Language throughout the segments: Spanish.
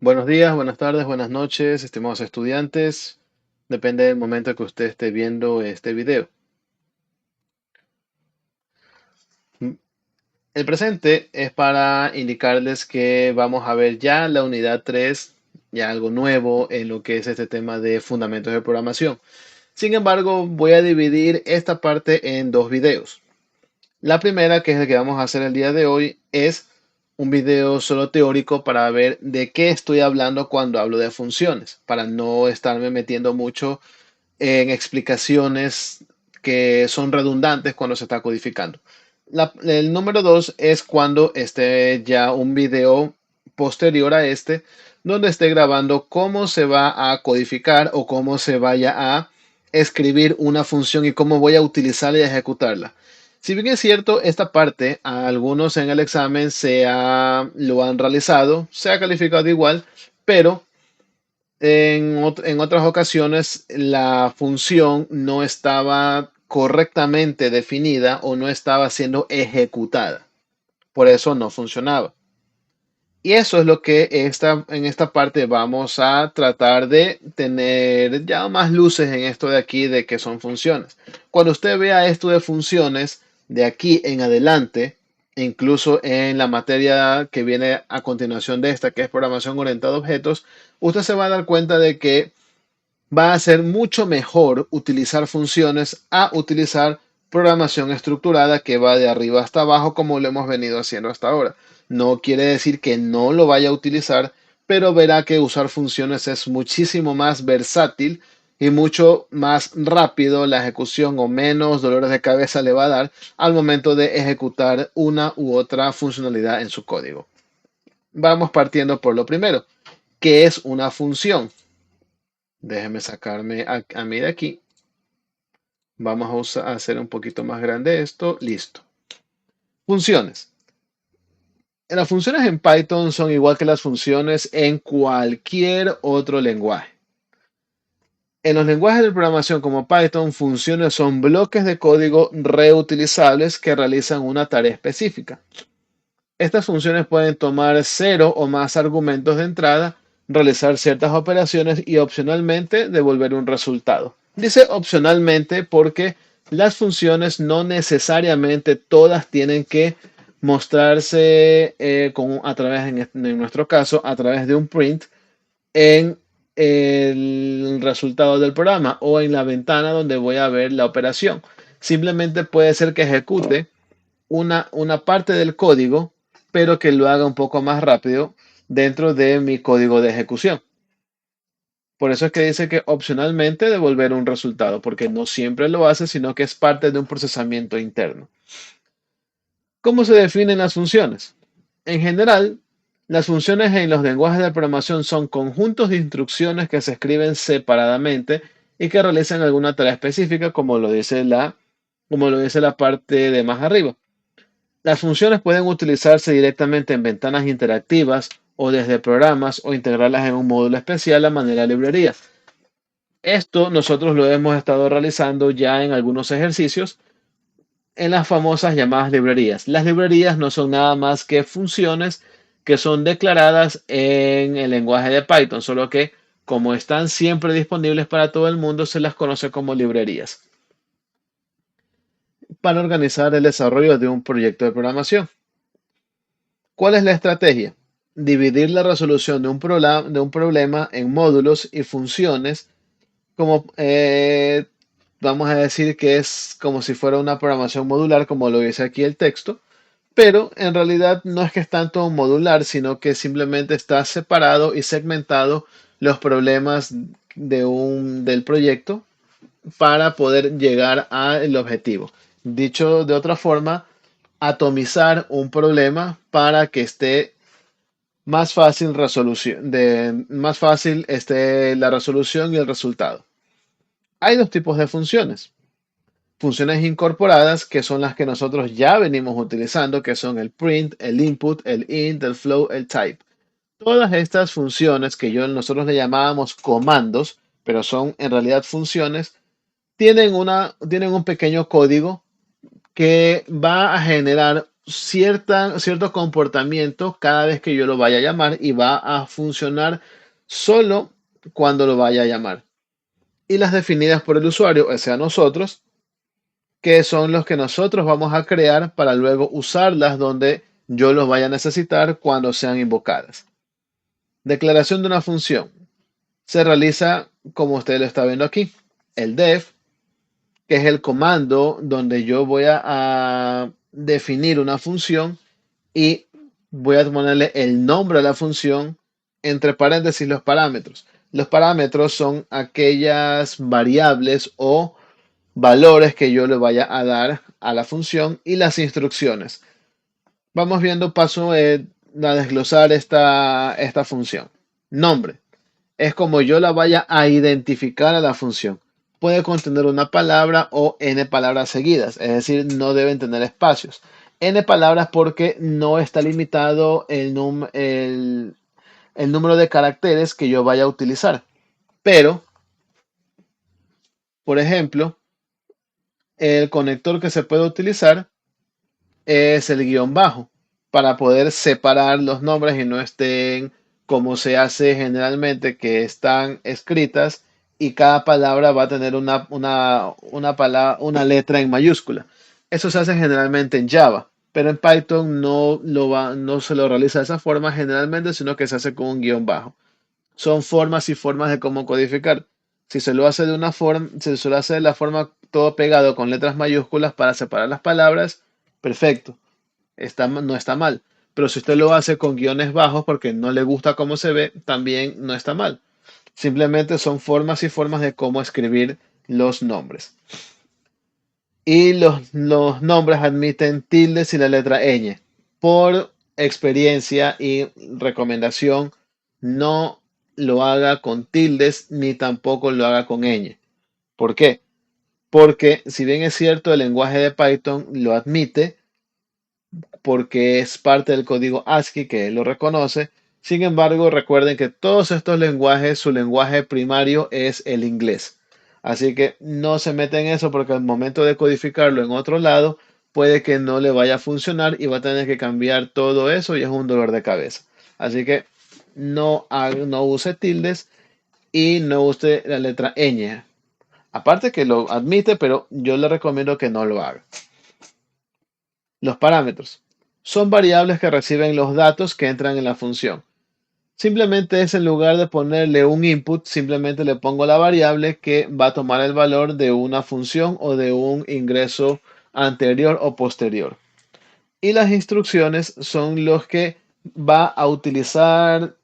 Buenos días, buenas tardes, buenas noches, estimados estudiantes. Depende del momento que usted esté viendo este video. El presente es para indicarles que vamos a ver ya la unidad 3, ya algo nuevo en lo que es este tema de fundamentos de programación. Sin embargo, voy a dividir esta parte en dos videos. La primera, que es el que vamos a hacer el día de hoy, es un video solo teórico para ver de qué estoy hablando cuando hablo de funciones, para no estarme metiendo mucho en explicaciones que son redundantes cuando se está codificando. El número dos es cuando esté ya un video posterior a este, donde esté grabando cómo se va a codificar o cómo se vaya a escribir una función y cómo voy a utilizarla y ejecutarla. Si bien es cierto, esta parte a algunos en el examen lo han realizado, se ha calificado igual, pero en otras ocasiones la función no estaba correctamente definida o no estaba siendo ejecutada. Por eso no funcionaba. Y eso es lo que en esta parte vamos a tratar de tener ya más luces en esto de aquí de que son funciones. Cuando usted vea esto de funciones de aquí en adelante, incluso en la materia que viene a continuación de esta, que es programación orientada a objetos, usted se va a dar cuenta de que va a ser mucho mejor utilizar funciones a utilizar programación estructurada que va de arriba hasta abajo como lo hemos venido haciendo hasta ahora. No quiere decir que no lo vaya a utilizar, pero verá que usar funciones es muchísimo más versátil y mucho más rápido la ejecución o menos dolores de cabeza le va a dar al momento de ejecutar una u otra funcionalidad en su código. Vamos partiendo por lo primero. ¿Qué es una función? Déjeme sacarme a mí de aquí. Vamos a hacer un poquito más grande esto. Listo. Funciones. Las funciones en Python son igual que las funciones en cualquier otro lenguaje. En los lenguajes de programación como Python, funciones son bloques de código reutilizables que realizan una tarea específica. Estas funciones pueden tomar cero o más argumentos de entrada, realizar ciertas operaciones y opcionalmente devolver un resultado. Dice opcionalmente porque las funciones no necesariamente todas tienen que mostrarse a través, en nuestro caso, a través de un print en el resultado del programa o en la ventana donde voy a ver la operación. Simplemente puede ser que ejecute una parte del código, pero que lo haga un poco más rápido dentro de mi código de ejecución. Por eso es que dice que opcionalmente devolver un resultado, porque no siempre lo hace, sino que es parte de un procesamiento interno. ¿Cómo se definen las funciones? En general, las funciones en los lenguajes de programación son conjuntos de instrucciones que se escriben separadamente y que realizan alguna tarea específica, como lo dice la parte de más arriba. Las funciones pueden utilizarse directamente en ventanas interactivas o desde programas o integrarlas en un módulo especial a manera de librería. Esto nosotros lo hemos estado realizando ya en algunos ejercicios en las famosas llamadas librerías. Las librerías no son nada más que funciones que son declaradas en el lenguaje de Python, solo que como están siempre disponibles para todo el mundo, se las conoce como librerías para organizar el desarrollo de un proyecto de programación. ¿Cuál es la estrategia? Dividir la resolución de un problema en módulos y funciones, como vamos a decir que es como si fuera una programación modular, como lo dice aquí el texto, pero en realidad no es que es tanto modular, sino que simplemente está separado y segmentado los problemas del proyecto para poder llegar al objetivo. Dicho de otra forma, atomizar un problema para que esté más fácil la resolución y el resultado. Hay dos tipos de funciones. Funciones incorporadas, que son las que nosotros ya venimos utilizando, que son el print, el input, el int, el flow, el type. Todas estas funciones que nosotros le llamábamos comandos, pero son en realidad funciones, tienen un pequeño código que va a generar cierto comportamiento cada vez que yo lo vaya a llamar y va a funcionar solo cuando lo vaya a llamar. Y las definidas por el usuario, o sea, nosotros, que son los que nosotros vamos a crear para luego usarlas donde yo los vaya a necesitar cuando sean invocadas. Declaración de una función. Se realiza como usted lo está viendo aquí. El def, que es el comando donde yo voy a definir una función y voy a ponerle el nombre a la función entre paréntesis los parámetros. Los parámetros son aquellas variables o valores que yo le vaya a dar a la función y las instrucciones. Vamos viendo paso a desglosar esta función. Nombre. Es como yo la vaya a identificar a la función. Puede contener una palabra o n palabras seguidas, es decir, no deben tener espacios. N palabras porque no está limitado el número de caracteres que yo vaya a utilizar. Pero, por ejemplo, el conector que se puede utilizar es el guión bajo para poder separar los nombres y no estén como se hace generalmente, que están escritas y cada palabra va a tener una letra en mayúscula. Eso se hace generalmente en Java, pero en Python no se lo realiza de esa forma generalmente, sino que se hace con un guión bajo. Son formas y formas de cómo codificar. Si se lo hace de una forma, si se lo hace de la forma todo pegado con letras mayúsculas para separar las palabras, perfecto, no está mal. Pero si usted lo hace con guiones bajos porque no le gusta cómo se ve, también no está mal. Simplemente son formas y formas de cómo escribir los nombres. Y los nombres admiten tildes y la letra ñ. Por experiencia y recomendación, no lo haga con tildes ni tampoco lo haga con ñ. ¿Por qué? Porque si bien es cierto, el lenguaje de Python lo admite, porque es parte del código ASCII que lo reconoce. Sin embargo, recuerden que todos estos lenguajes, su lenguaje primario es el inglés. Así que no se meten en eso porque al momento de codificarlo en otro lado, puede que no le vaya a funcionar y va a tener que cambiar todo eso y es un dolor de cabeza. Así que no use tildes y no use la letra ñ. Aparte que lo admite, pero yo le recomiendo que no lo haga. Los parámetros son variables que reciben los datos que entran en la función. Simplemente es en lugar de ponerle un input, simplemente le pongo la variable que va a tomar el valor de una función o de un ingreso anterior o posterior. Y las instrucciones son los que va a utilizar,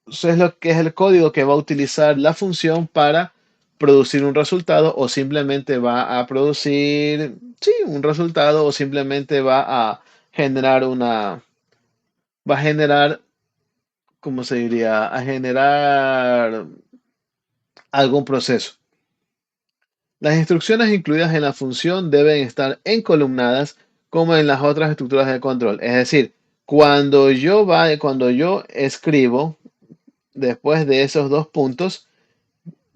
eso es lo que es el código que va a utilizar la función para producir un resultado o simplemente va a producir, sí, un resultado o simplemente va a generar va a generar, ¿cómo se diría? A generar algún proceso. Las instrucciones incluidas en la función deben estar encolumnadas como en las otras estructuras de control. Es decir, cuando yo escribo después de esos dos puntos,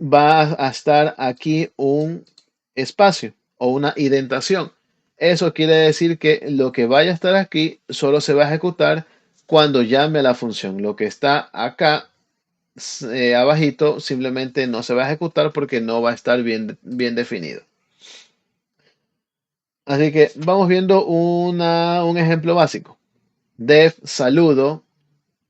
va a estar aquí un espacio o una indentación. Eso quiere decir que lo que vaya a estar aquí solo se va a ejecutar cuando llame a la función. Lo que está acá abajito simplemente no se va a ejecutar porque no va a estar bien definido. Así que vamos viendo un ejemplo básico. Def saludo,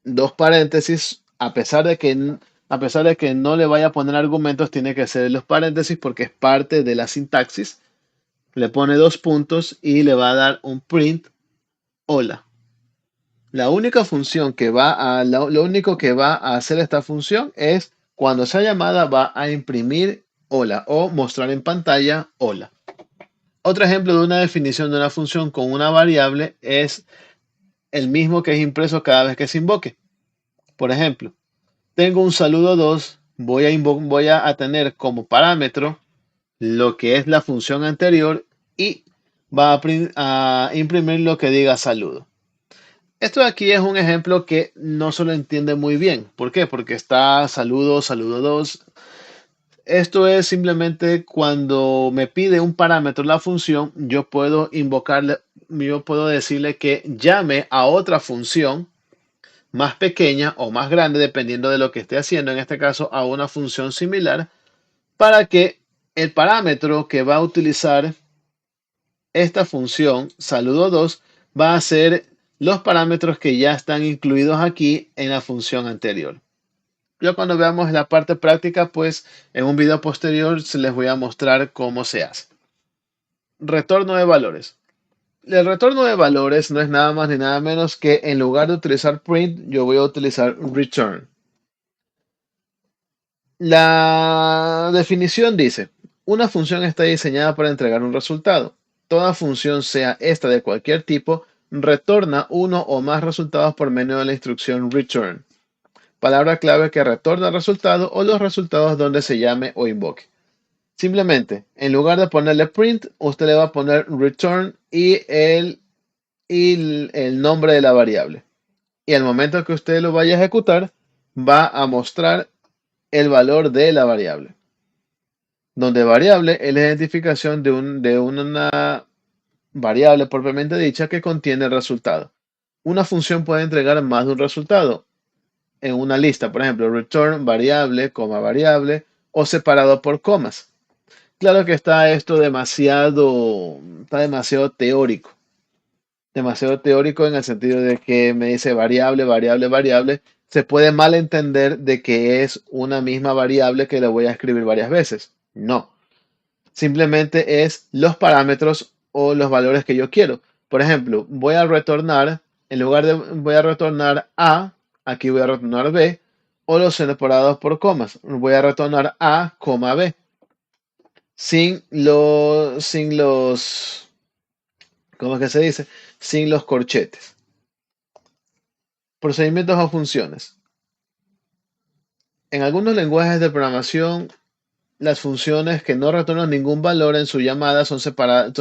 dos paréntesis, a pesar de que no le vaya a poner argumentos, tiene que ser los paréntesis porque es parte de la sintaxis. Le pone dos puntos y le va a dar un print, hola. La única función que lo único que va a hacer esta función es cuando sea llamada va a imprimir hola o mostrar en pantalla hola. Otro ejemplo de una definición de una función con una variable es el mismo que es impreso cada vez que se invoque. Por ejemplo, tengo un saludo 2, voy a tener como parámetro lo que es la función anterior y va a imprimir lo que diga saludo. Esto de aquí es un ejemplo que no se lo entiende muy bien. ¿Por qué? Porque está saludo, saludo 2. Esto es simplemente cuando me pide un parámetro la función, yo puedo invocarle, yo puedo decirle que llame a otra función más pequeña o más grande, dependiendo de lo que esté haciendo, en este caso a una función similar, para que el parámetro que va a utilizar esta función saludo2 va a ser los parámetros que ya están incluidos aquí en la función anterior. Yo cuando veamos la parte práctica, pues en un video posterior se les voy a mostrar cómo se hace. Retorno de valores. El retorno de valores no es nada más ni nada menos que en lugar de utilizar print, yo voy a utilizar return. La definición dice, una función está diseñada para entregar un resultado. Toda función, sea esta de cualquier tipo, retorna uno o más resultados por medio de la instrucción return. Palabra clave que retorna el resultado o los resultados donde se llame o invoque. Simplemente, en lugar de ponerle print, usted le va a poner return y el nombre de la variable. Y al momento que usted lo vaya a ejecutar, va a mostrar el valor de la variable. Donde variable es la identificación de una variable propiamente dicha que contiene el resultado. Una función puede entregar más de un resultado en una lista, por ejemplo, return variable, coma variable o separado por comas. Claro que está demasiado teórico en el sentido de que me dice variable, variable, variable. Se puede malentender de que es una misma variable que le voy a escribir varias veces. No, simplemente es los parámetros o los valores que yo quiero. Por ejemplo, voy a retornar, en lugar de voy a retornar A, aquí voy a retornar B, o los separados por comas. Voy a retornar A, B, sin los, ¿cómo es que se dice? Sin los corchetes. Procedimientos o funciones. En algunos lenguajes de programación, las funciones que no retornan ningún valor en su llamada son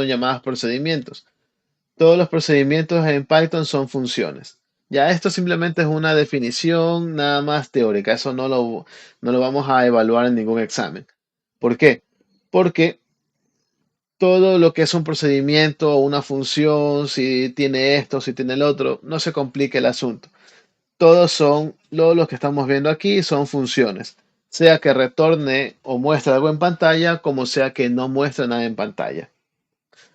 llamadas procedimientos. Todos los procedimientos en Python son funciones. Ya esto simplemente es una definición nada más teórica. Eso no lo vamos a evaluar en ningún examen. ¿Por qué? Porque todo lo que es un procedimiento o una función, si tiene esto, si tiene el otro, no se complique el asunto. Todos son, lo que estamos viendo aquí son funciones. Sea que retorne o muestre algo en pantalla, como sea que no muestre nada en pantalla.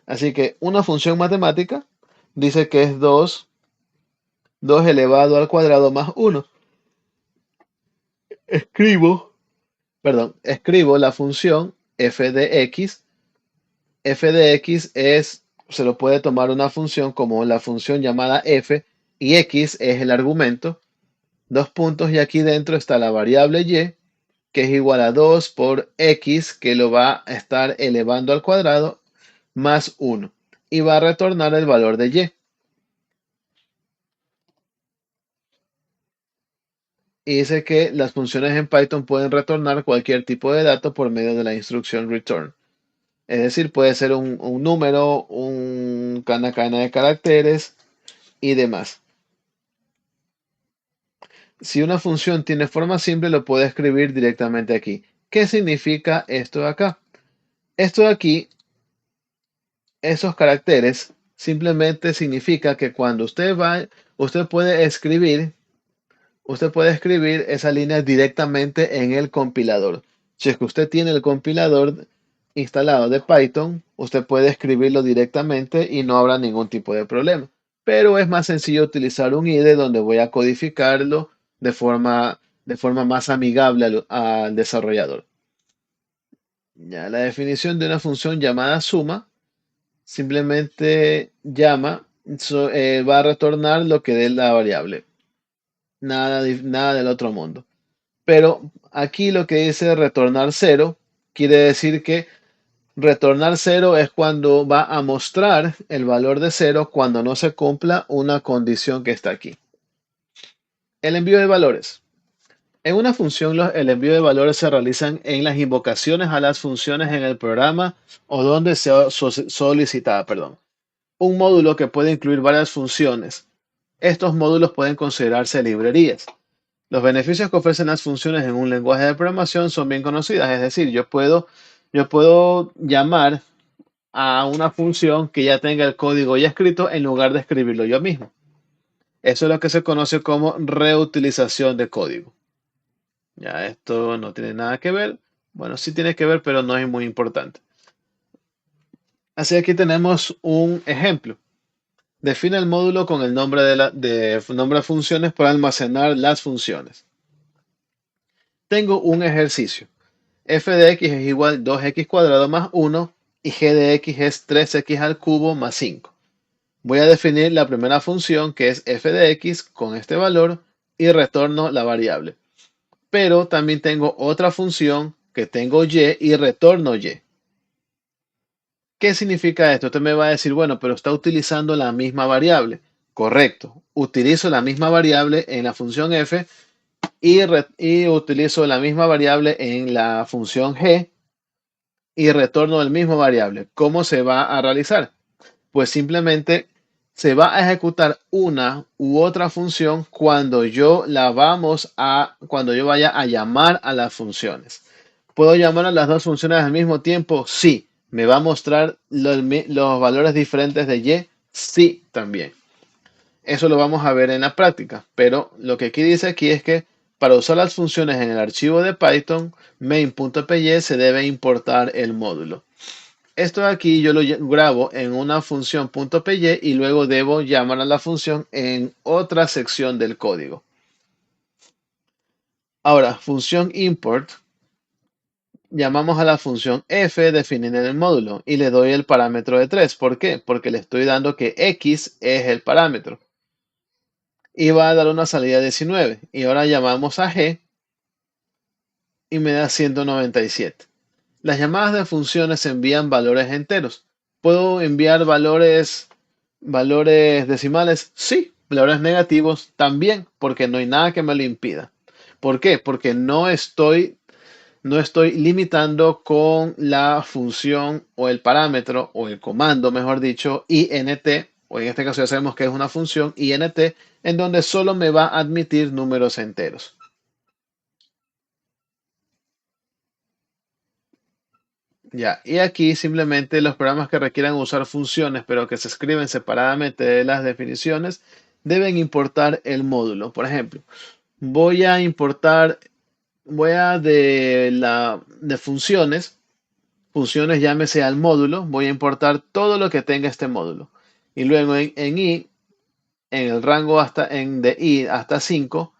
Así que una función matemática dice que es 2 elevado al cuadrado más 1. Escribo la función f de x. F de x se lo puede tomar una función como la función llamada f y x es el argumento. Dos puntos y aquí dentro está la variable y, que es igual a 2 por x, que lo va a estar elevando al cuadrado, más 1. Y va a retornar el valor de y. Y dice que las funciones en Python pueden retornar cualquier tipo de dato por medio de la instrucción return. Es decir, puede ser un número, una cadena de caracteres y demás. Si una función tiene forma simple, lo puede escribir directamente aquí. ¿Qué significa esto de acá? Esto de aquí, esos caracteres, simplemente significa que cuando usted puede escribir esa línea directamente en el compilador. Si es que usted tiene el compilador instalado de Python, usted puede escribirlo directamente y no habrá ningún tipo de problema. Pero es más sencillo utilizar un IDE donde voy a codificarlo de forma más amigable al desarrollador. Ya, la definición de una función llamada suma simplemente va a retornar lo que dé la variable. Nada del otro mundo. Pero aquí lo que dice retornar cero quiere decir que retornar cero es cuando va a mostrar el valor de cero cuando no se cumpla una condición que está aquí. El envío de valores. En una función, el envío de valores se realizan en las invocaciones a las funciones en el programa o donde sea solicitada, perdón. Un módulo que puede incluir varias funciones. Estos módulos pueden considerarse librerías. Los beneficios que ofrecen las funciones en un lenguaje de programación son bien conocidas, es decir, yo puedo llamar a una función que ya tenga el código ya escrito en lugar de escribirlo yo mismo. Eso es lo que se conoce como reutilización de código. Ya esto no tiene nada que ver. Bueno, sí tiene que ver, pero no es muy importante. Así que aquí tenemos un ejemplo. Define el módulo con el nombre de nombre de funciones para almacenar las funciones. Tengo un ejercicio. F de x es igual a 2x cuadrado más 1 y g de x es 3x al cubo más 5. Voy a definir la primera función que es f de x con este valor y retorno la variable. Pero también tengo otra función que tengo y retorno y. ¿Qué significa esto? Usted me va a decir, bueno, pero está utilizando la misma variable. Correcto. Utilizo la misma variable en la función f y utilizo la misma variable en la función g y retorno el mismo variable. ¿Cómo se va a realizar? Pues simplemente se va a ejecutar una u otra función cuando yo vaya a llamar a las funciones. ¿Puedo llamar a las dos funciones al mismo tiempo? Sí. ¿Me va a mostrar los valores diferentes de y? Sí, también. Eso lo vamos a ver en la práctica, pero lo que aquí dice aquí es que para usar las funciones en el archivo de Python, main.py se debe importar el módulo. Esto de aquí yo lo grabo en una función .py y luego debo llamar a la función en otra sección del código. Ahora, función import, llamamos a la función f definida en el módulo y le doy el parámetro de 3. ¿Por qué? Porque le estoy dando que x es el parámetro. Y va a dar una salida 19. Y ahora llamamos a g y me da 197. Las llamadas de funciones envían valores enteros. ¿Puedo enviar valores decimales? Sí. Valores negativos también, porque no hay nada que me lo impida. ¿Por qué? Porque no estoy limitando con la función o el parámetro o el comando, mejor dicho, int, o en este caso ya sabemos que es una función int, en donde solo me va a admitir números enteros. Ya, y aquí simplemente los programas que requieran usar funciones, pero que se escriben separadamente de las definiciones, deben importar el módulo. Por ejemplo, voy a importar, de funciones llámese al módulo, voy a importar todo lo que tenga este módulo. Y luego en i, en el rango de i hasta 5,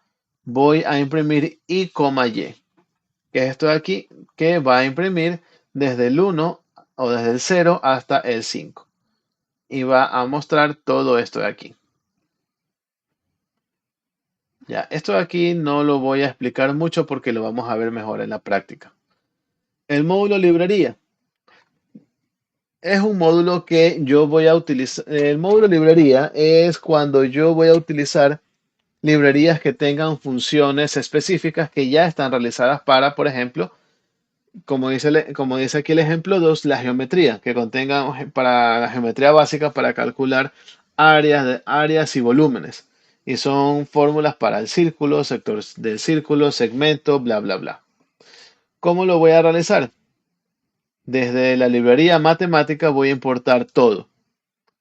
voy a imprimir i, y que es esto de aquí, que va a imprimir desde el 1 o desde el 0 hasta el 5. Y va a mostrar todo esto de aquí. Ya, esto de aquí no lo voy a explicar mucho porque lo vamos a ver mejor en la práctica. El módulo librería es un módulo que yo voy a utilizar. El módulo librería es cuando yo voy a utilizar librerías que tengan funciones específicas que ya están realizadas para, por ejemplo, como dice aquí el ejemplo 2, la geometría, que contenga para la geometría básica para calcular áreas y volúmenes. Y son fórmulas para el círculo, sector del círculo, segmento, bla, bla, bla. ¿Cómo lo voy a realizar? Desde la librería matemática voy a importar todo.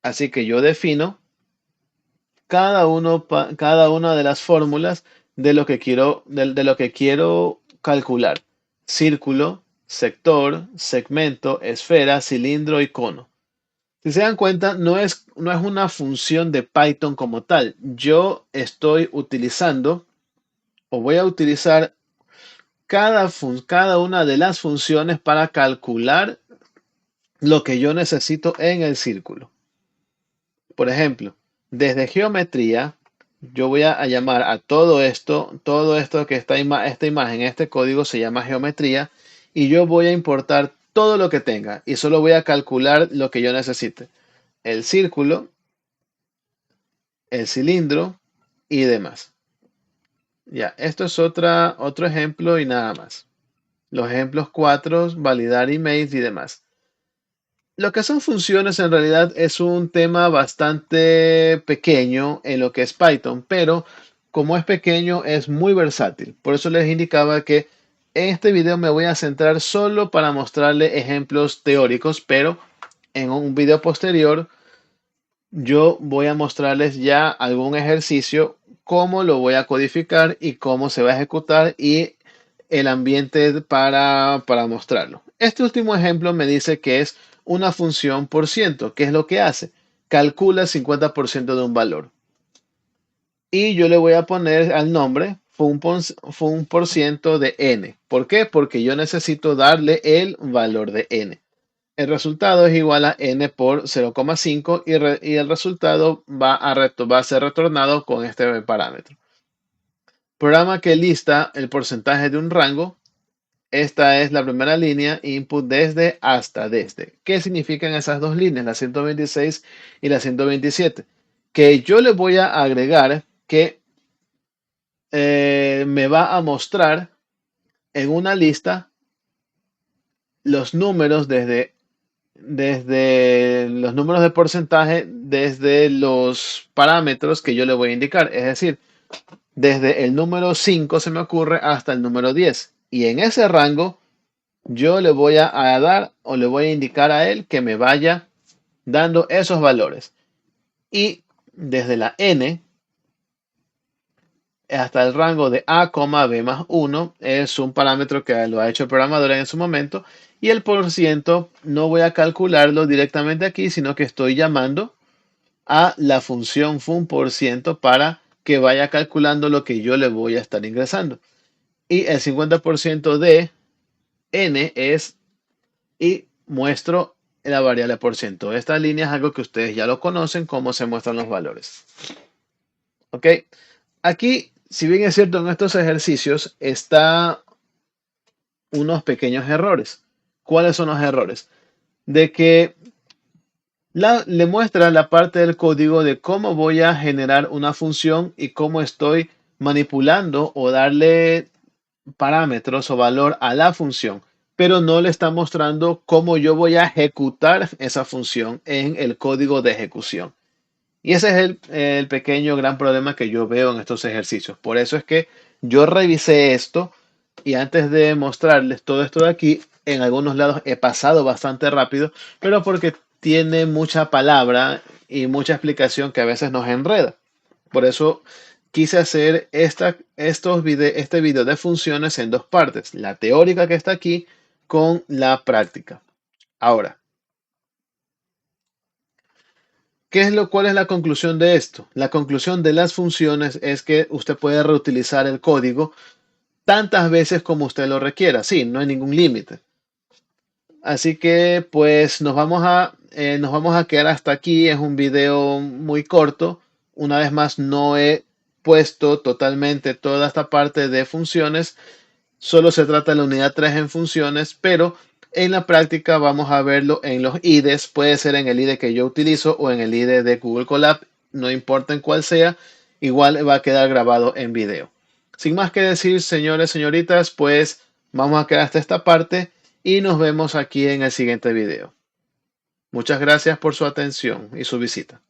Así que yo defino cada una de las fórmulas de lo que quiero calcular. Círculo, sector, segmento, esfera, cilindro y cono. Si se dan cuenta, no es una función de Python como tal. Yo estoy utilizando o voy a utilizar cada una de las funciones para calcular lo que yo necesito en el círculo. Por ejemplo, desde geometría, yo voy a llamar a todo esto que esta imagen, este código se llama geometría, y yo voy a importar todo lo que tenga y solo voy a calcular lo que yo necesite. El círculo, el cilindro y demás. Ya, esto es otro ejemplo y nada más. Los ejemplos 4, validar emails y demás. Lo que son funciones en realidad es un tema bastante pequeño en lo que es Python, pero como es pequeño, es muy versátil. Por eso les indicaba que en este video me voy a centrar solo para mostrarles ejemplos teóricos, pero en un video posterior yo voy a mostrarles ya algún ejercicio, cómo lo voy a codificar y cómo se va a ejecutar y el ambiente para mostrarlo. Este último ejemplo me dice que es una función por ciento. ¿Qué es lo que hace? Calcula 50% de un valor. Y yo le voy a poner al nombre fun por ciento de n. ¿Por qué? Porque yo necesito darle el valor de n. El resultado es igual a n por 0,5 y el resultado va a ser retornado con este parámetro. Programa que lista el porcentaje de un rango. Esta es la primera línea, input desde hasta desde. ¿Qué significan esas dos líneas, la 126 y la 127? Que yo le voy a agregar que me va a mostrar en una lista los números desde los números de porcentaje, desde los parámetros que yo le voy a indicar. Es decir, desde el número 5 se me ocurre hasta el número 10. Y en ese rango yo le voy a dar o le voy a indicar a él que me vaya dando esos valores. Y desde la n hasta el rango de a, b más 1 es un parámetro que lo ha hecho el programador en su momento. Y el por ciento no voy a calcularlo directamente aquí, sino que estoy llamando a la función fun por ciento para que vaya calculando lo que yo le voy a estar ingresando. Y el 50% de n es, y muestro la variable por ciento. Esta línea es algo que ustedes ya lo conocen, cómo se muestran los valores. ¿Ok? Aquí, si bien es cierto, en estos ejercicios está unos pequeños errores. ¿Cuáles son los errores? De que le muestra la parte del código de cómo voy a generar una función y cómo estoy manipulando o darle parámetros o valor a la función, pero no le está mostrando cómo yo voy a ejecutar esa función en el código de ejecución. Y ese es el pequeño gran problema que yo veo en estos ejercicios. Por eso es que yo revisé esto y antes de mostrarles todo esto de aquí, en algunos lados he pasado bastante rápido, pero porque tiene mucha palabra y mucha explicación que a veces nos enreda. Por eso quise hacer este video de funciones en dos partes, la teórica que está aquí con la práctica. Ahora, ¿cuál es la conclusión de esto? La conclusión de las funciones es que usted puede reutilizar el código tantas veces como usted lo requiera. Sí, no hay ningún límite. Así que pues nos vamos a quedar hasta aquí. Es un video muy corto. Una vez más, no he puesto totalmente toda esta parte de funciones. Solo se trata de la unidad 3 en funciones, pero en la práctica vamos a verlo en los IDEs. Puede ser en el IDE que yo utilizo o en el IDE de Google Colab. No importa en cuál sea, igual va a quedar grabado en video. Sin más que decir, señores, señoritas, pues vamos a quedar hasta esta parte y nos vemos aquí en el siguiente video. Muchas gracias por su atención y su visita.